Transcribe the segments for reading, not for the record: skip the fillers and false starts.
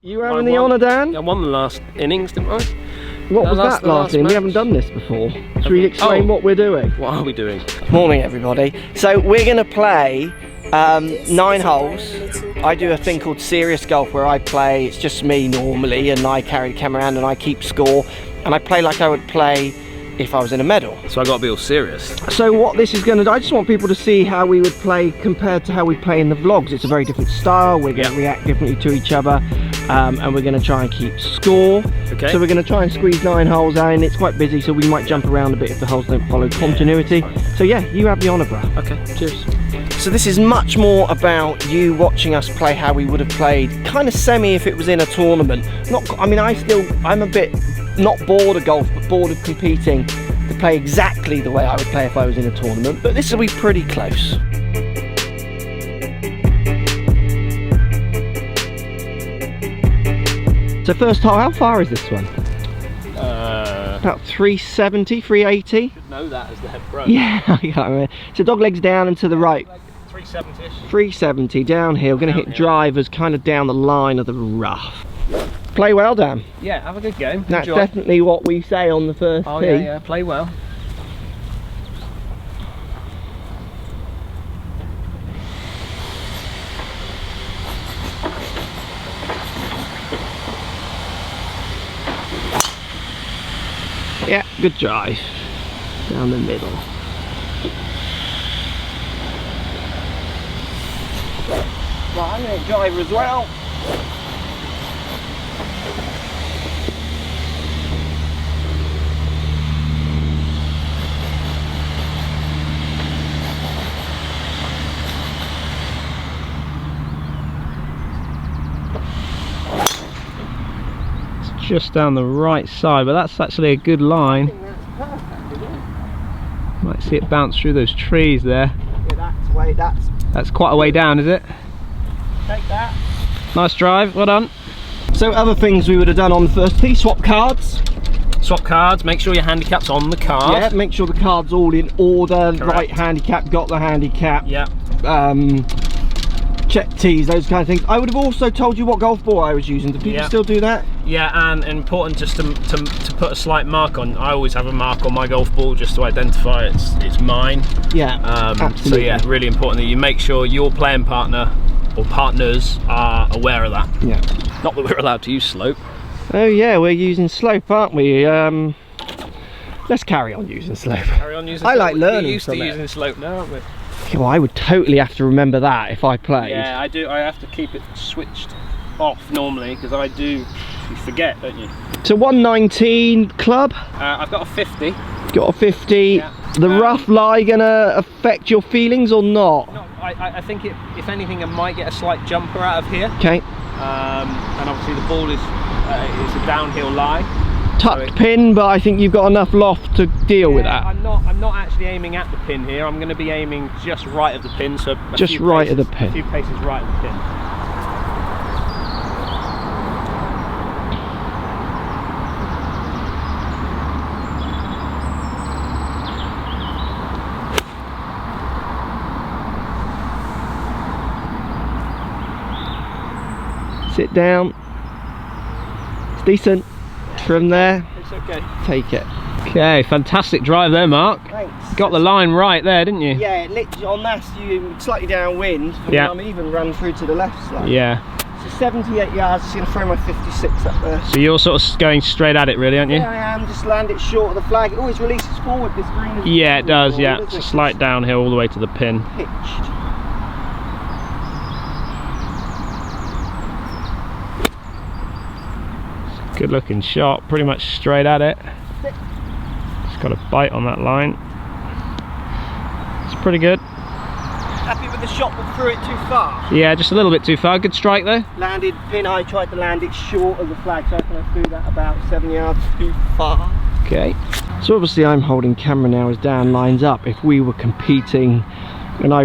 You having the honour, Dan? I won the last innings, didn't I? What was that last inning? We haven't done this before. Should we explain what we're doing? What are we doing? Morning, everybody. So we're going to play 9 holes. I do a thing called serious golf where I play, it's just me normally, and I carry the camera around and I keep score, and I play like I would play if I was in a medal. So I got to be all serious. So what this is going to do, I just want people to see how we would play compared to how we play in the vlogs. It's a very different style. We're going to react differently to each other, and we're going to try and keep score. Okay. So we're going to try and squeeze 9 holes out, and it's quite busy, so we might jump around a bit if the holes don't follow continuity. So yeah, you have the honour, bro. Okay, cheers. So this is much more about you watching us play how we would have played, kind of semi if it was in a tournament. I mean, I'm a bit not bored of golf, but bored of competing to play exactly the way I would play if I was in a tournament. But this will be pretty close. So first hole, how far is this one? About 370, 380. Should know that as the head pro. Yeah, I can't remember. So dog legs down and to the right. 370-ish. 370 downhill. Going to hit drivers kind of down the line of the rough. Play well, Dan. Yeah, have a good game. That's Enjoy. definitely what we say on the first tee. Yeah, play well. Yeah, good drive. Down the middle. Right, I'm going to drive as well. Just down the right side, but that's actually a good line. Might see it bounce through those trees there. Yeah, that's quite a way down, is it? Take that. Nice drive, well done. So other things we would have done on the first tee, swap cards. Swap cards, make sure your handicap's on the card. Yeah, make sure the card's all in order. Correct. Right handicap, got the handicap. Yeah. Check tees, those kind of things. I would have also told you what golf ball I was using. Do people still do that? Yeah, and important just to put a slight mark on. I always have a mark on my golf ball just to identify it's mine. Yeah, absolutely. So yeah, really important that you make sure your playing partner or partners are aware of that. Yeah. Not that we're allowed to use slope. Oh yeah, we're using slope, aren't we? Let's carry on using slope. Carry on using I slope. like learning We're used to from it. using slope now, aren't we? Well, I would totally have to remember that if I played. Yeah, I do. I have to keep it switched off normally because you forget, don't you? So 119 club. I've got a 50. Got a 50. Yeah. The rough lie gonna affect your feelings or not? No, I think if anything, it might get a slight jumper out of here. Okay. And obviously the ball is a downhill lie. Tucked pin, but I think you've got enough loft to deal with that. I'm not actually aiming at the pin here. I'm going to be aiming just right of the pin, so just right of the pin. A few paces right of the pin. Sit down. It's decent. From there, it's okay. Take it. Okay, fantastic drive there, Mark. Thanks. Got the line right there, didn't you? Yeah, literally on that, you slightly downwind. Yeah. I'm even run through to the left side. Yeah. So 78 yards, just going to throw my 56 up there. So you're sort of going straight at it, really, aren't you? Yeah, I am. Just land it short of the flag. It always releases forward. This green is Yeah, it does. forward, Yeah, isn't it's it? a slight downhill all the way to the pin. Pitched. Good looking shot, pretty much straight at it. Just got a bite on that line. It's pretty good. Happy with the shot, but threw it too far. Yeah, just a little bit too far. Good strike though. Landed pin. I tried to land it short of the flag, so I think I threw that about 7 yards too far. Okay. So obviously I'm holding camera now as Dan lines up. If we were competing, and I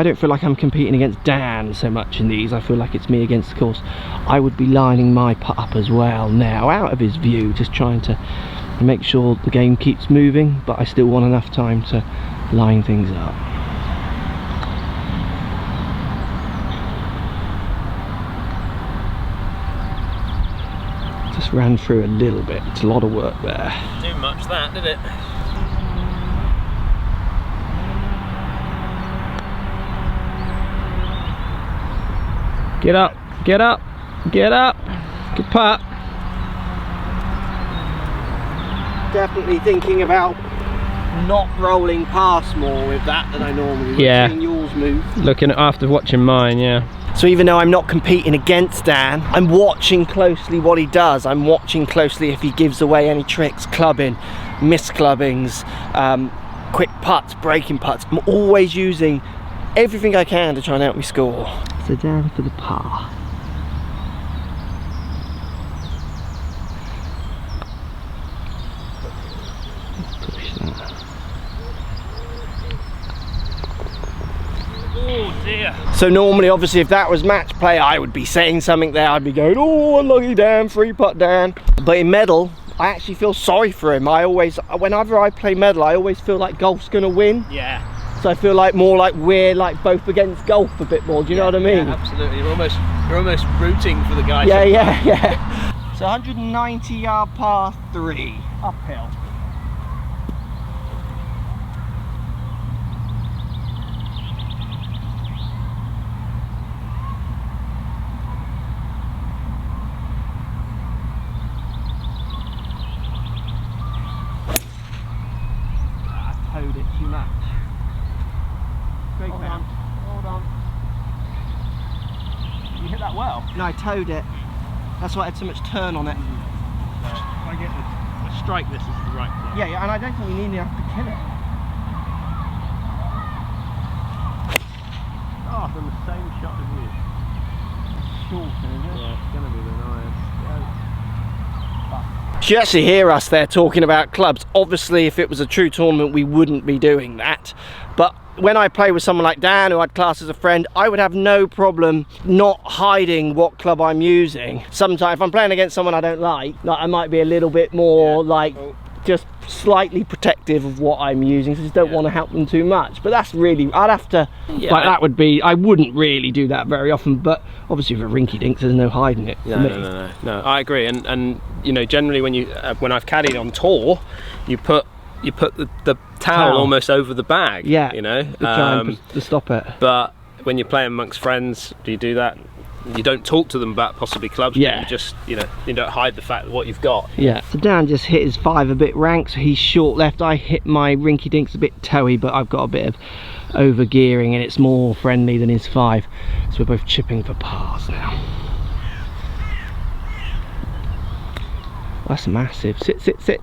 don't feel like I'm competing against Dan so much in these, I feel like it's me against the course. I would be lining my putt up as well now, out of his view, just trying to make sure the game keeps moving, but I still want enough time to line things up. Just ran through a little bit. It's a lot of work there. Didn't do much that, did it? Get up, get up, get up. Good putt. Definitely thinking about not rolling past more with that than I normally would. Yeah. Seeing yours move. Looking after watching mine, yeah. So even though I'm not competing against Dan, I'm watching closely what he does. I'm watching closely if he gives away any tricks, clubbing, misclubbings, quick putts, breaking putts. I'm always using everything I can to try and help me score. So Dan for the par. Push that. Oh dear. So normally, obviously, if that was match play, I would be saying something there. I'd be going, oh, unlucky Dan, 3-putt Dan. But in medal, I actually feel sorry for him. Whenever I play medal, I always feel like golf's gonna win. Yeah. So I feel like more like we're like both against golf a bit more. Do you know what I mean? Yeah, absolutely. You're almost rooting for the guy. Yeah, yeah, yeah. So 190-yard par 3 uphill. Towed it too much. Great Hold man. on. Hold on. You hit that well. No, I towed it. That's why it had so much turn on it. If I get the strike, this is the right club. Yeah, yeah, and I don't think we need enough to kill it. Oh, from the same shot as you. Short, isn't it? Yeah, it's gonna be the nice. You actually hear us there talking about clubs. Obviously, if it was a true tournament, we wouldn't be doing that. But when I play with someone like Dan, who I'd class as a friend, I would have no problem not hiding what club I'm using. Sometimes if I'm playing against someone I don't like I might be a little bit more just slightly protective of what I'm using. So I just don't want to help them too much. But that's really, I'd have to, that would be, I wouldn't really do that very often. But obviously for rinky dinks, there's no hiding it. No, I agree. And you know, generally when I've caddied on tour, you put the towel almost over the bag. Yeah, you know, to stop it. But when you're playing amongst friends, do you do that? You don't talk to them about possibly clubs. Yeah. You just, you know, you don't hide the fact of what you've got. Yeah. So Dan just hit his 5 a bit rank, so he's short left. I hit my rinky dinks a bit toey, but I've got a bit of over gearing and it's more friendly than his 5. So we're both chipping for pars now. That's massive. Sit, sit, sit.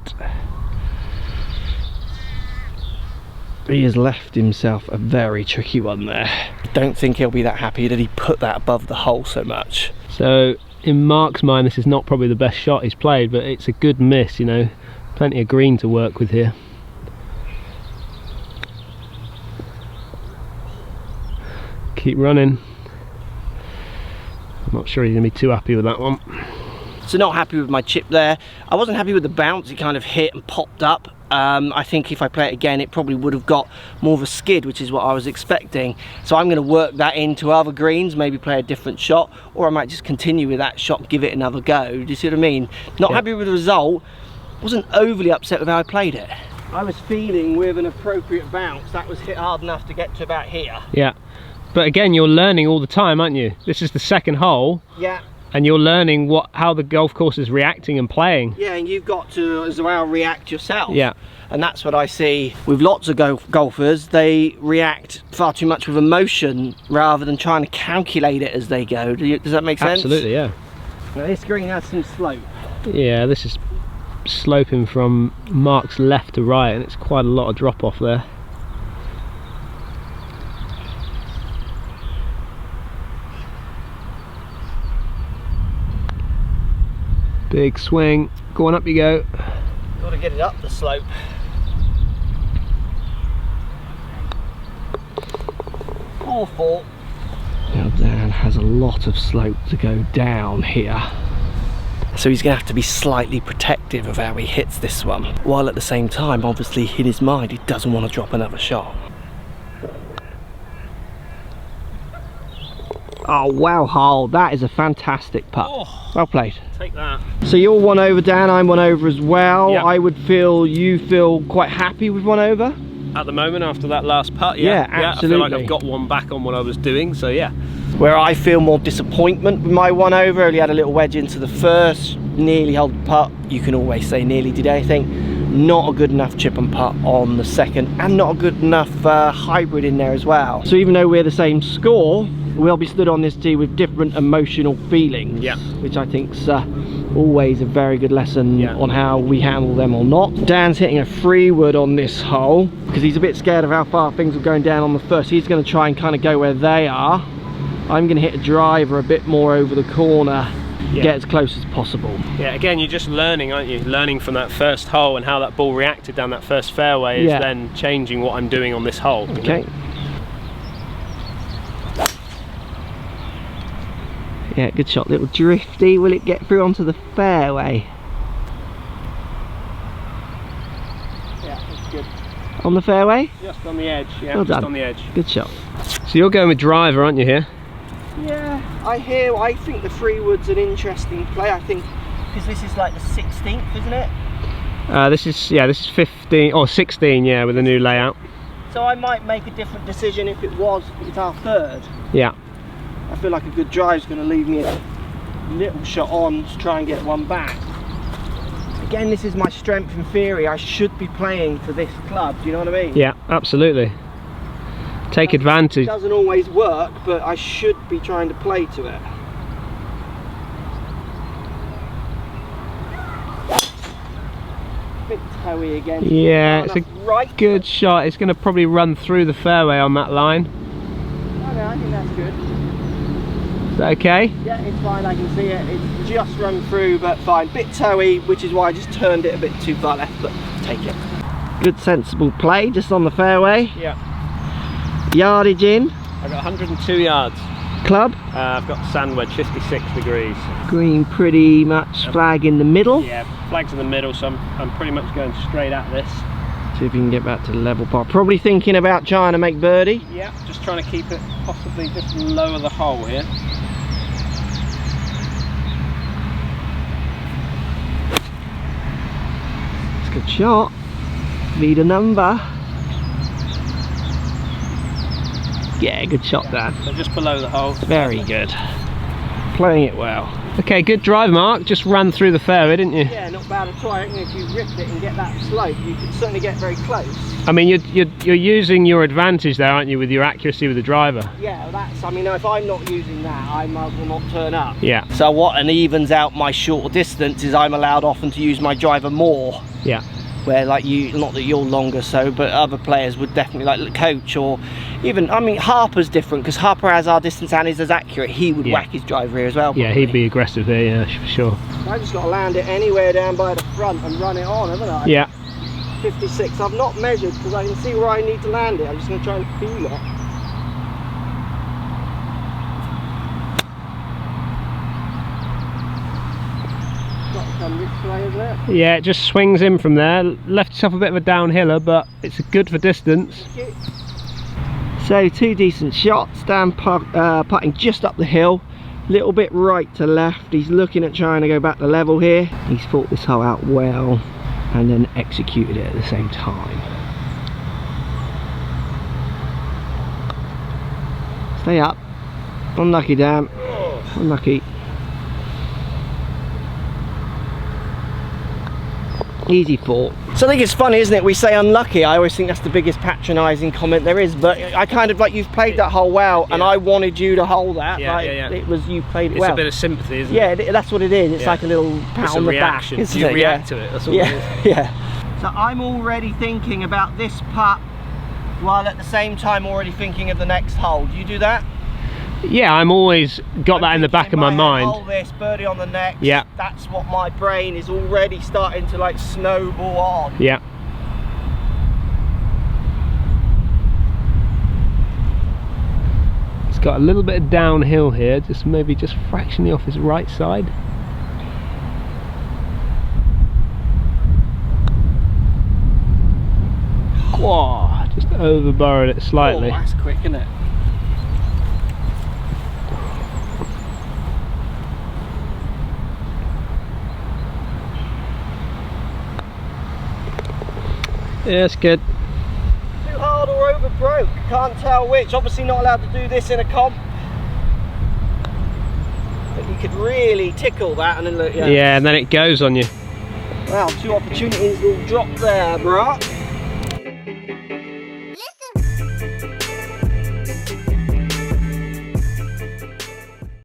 He has left himself a very tricky one there. Don't think he'll be that happy that he put that above the hole so much. So in Mark's mind, this is not probably the best shot he's played, but it's a good miss, you know. Plenty of green to work with here. Keep running. I'm not sure he's going to be too happy with that one. So not happy with my chip there. I wasn't happy with the bounce. It kind of hit and popped up. I think if I play it again, it probably would have got more of a skid, which is what I was expecting. So I'm going to work that into other greens, maybe play a different shot, or I might just continue with that shot and give it another go. Do you see what I mean? Not happy with the result. Wasn't overly upset with how I played it. I was feeling with an appropriate bounce, that was hit hard enough to get to about here. Yeah, but again, you're learning all the time, aren't you? This is the second hole. Yeah. And you're learning how the golf course is reacting and playing. Yeah, and you've got to as well react yourself. Yeah. And that's what I see with lots of golfers. They react far too much with emotion rather than trying to calculate it as they go. Does that make sense? Absolutely, yeah. Now this green has some slope. Yeah, this is sloping from Mark's left to right, and it's quite a lot of drop off there. Big swing, go on, up you go. Got to get it up the slope. Awful. Now Dan has a lot of slope to go down here. So he's going to have to be slightly protective of how he hits this one. While at the same time, obviously in his mind, he doesn't want to drop another shot. Oh, well hauled. That is a fantastic putt. Oh, well played. take that. So you're 1 over, Dan. I'm 1 over as well. Yep. I would feel you feel quite happy with 1 over. At the moment, after that last putt, Yeah, I feel absolutely. like I've got one back on what I was doing, so yeah. Where I feel more disappointment with my 1 over. Only had a little wedge into the first, nearly held the putt. You can always say nearly did anything. Not a good enough chip and putt on the second, and not a good enough hybrid in there as well. So even though we're the same score, we'll be stood on this tee with different emotional feelings, Yeah. which I think's always a very good lesson Yeah. on how we handle them or not. Dan's hitting a 3-wood on this hole because he's a bit scared of how far things are going down on the first. He's going to try and kind of go where they are. I'm going to hit a driver a bit more over the corner, Yeah. get as close as possible. Yeah, again, you're just learning, aren't you? Learning from that first hole and how that ball reacted down that first fairway is Yeah. then changing what I'm doing on this hole. you know? Okay. Yeah, good shot. Little drifty. Will it get through onto the fairway? Yeah, that's good. On the fairway? Just on the edge, yeah, Well just done. on the edge. Good shot. So you're going with driver, aren't you, here? Yeah, I think the 3-wood's an interesting play. I think because this is like the 16th, isn't it? This is 15 or 16, yeah, with the new layout. So I might make a different decision if it's our 3rd. Yeah. I feel like a good drive's going to leave me a little shot on to try and get one back. Again, this is my strength in theory. I should be playing to this club. Do you know what I mean? Yeah, absolutely. Take It advantage. doesn't always work, but I should be trying to play to it. Bit toey again. Yeah, Not it's a enough right. good shot. It's going to probably run through the fairway on that line. Oh, no, I think that's good. Is that okay? Yeah, it's fine. I can see it. It's just run through, but fine. Bit toey, which is why I just turned it a bit too far left, but take it. Good, sensible play, just on the fairway. Yeah. Yardage in. I've got 102 yards. Club. I've got sand wedge, 56 degrees. Green pretty much flag in the middle. Yeah, flag's in the middle, so I'm pretty much going straight at this. See if you can get back to the level par. Probably thinking about trying to make birdie. Yeah, just trying to keep it possibly just lower the hole here. It's a good shot. Lead a number. Yeah, good shot, Dan. So just below the hole. Very good. Playing it well. Okay, good drive, Mark. Just ran through the fairway, didn't you? Yeah, not bad at all. I reckon if you ripped it and get that slope, you could certainly get very close. I mean, you're using your advantage there, aren't you, with your accuracy with the driver? Yeah, that's, I mean, if I'm not using that, I might as well not turn up. Yeah. So what an evens out my short distance is I'm allowed often to use my driver more. Yeah. Where like you, not that you're longer so, but other players would definitely, like the coach or even, I mean, Harper's different because Harper has our distance and is as accurate. He would whack his driver here as well. Yeah, he'd be aggressive here, yeah, for sure. I just got to land it anywhere down by the front and run it on, haven't I? Yeah. 56. I've not measured because I can see where I need to land it. I'm just going to try and feel it. Got to come this way, isn't it? Yeah, it just swings in from there. Left yourself a bit of a downhiller, but it's good for distance. So 2 decent shots. Dan putting just up the hill, little bit right to left. He's looking at trying to go back to level here. He's thought this hole out well and then executed it at the same time. Stay up. Unlucky, Dan. Unlucky. Easy thought. So I think it's funny, isn't it? We say unlucky. I always think that's the biggest patronising comment there is. But I kind of like, you've played that hole well, and I wanted you to hold that. Yeah, like, yeah. It was, you played It's well. a bit of sympathy, isn't Yeah, it? that's what it is. It's like a little pat It's on a the reaction. back. Isn't You it? react to it. That's all it is. Yeah. So I'm already thinking about this putt, while at the same time already thinking of the next hole. Do you do that? Yeah, I'm always got that in the back of my mind. Hold this, birdie on the next. Yeah. That's what my brain is already starting to like snowball on. Yeah. It's got a little bit of downhill here, just maybe just fractionally off his right side. Whoa, just over burrowed it slightly. Oh, that's quick, isn't it? Yeah, it's good. Too hard or over broke, can't tell which. Obviously not allowed to do this in a comp. But you could really tickle that and then look, Yeah, and then it goes on you. Well, 2 opportunities will drop there, bruh.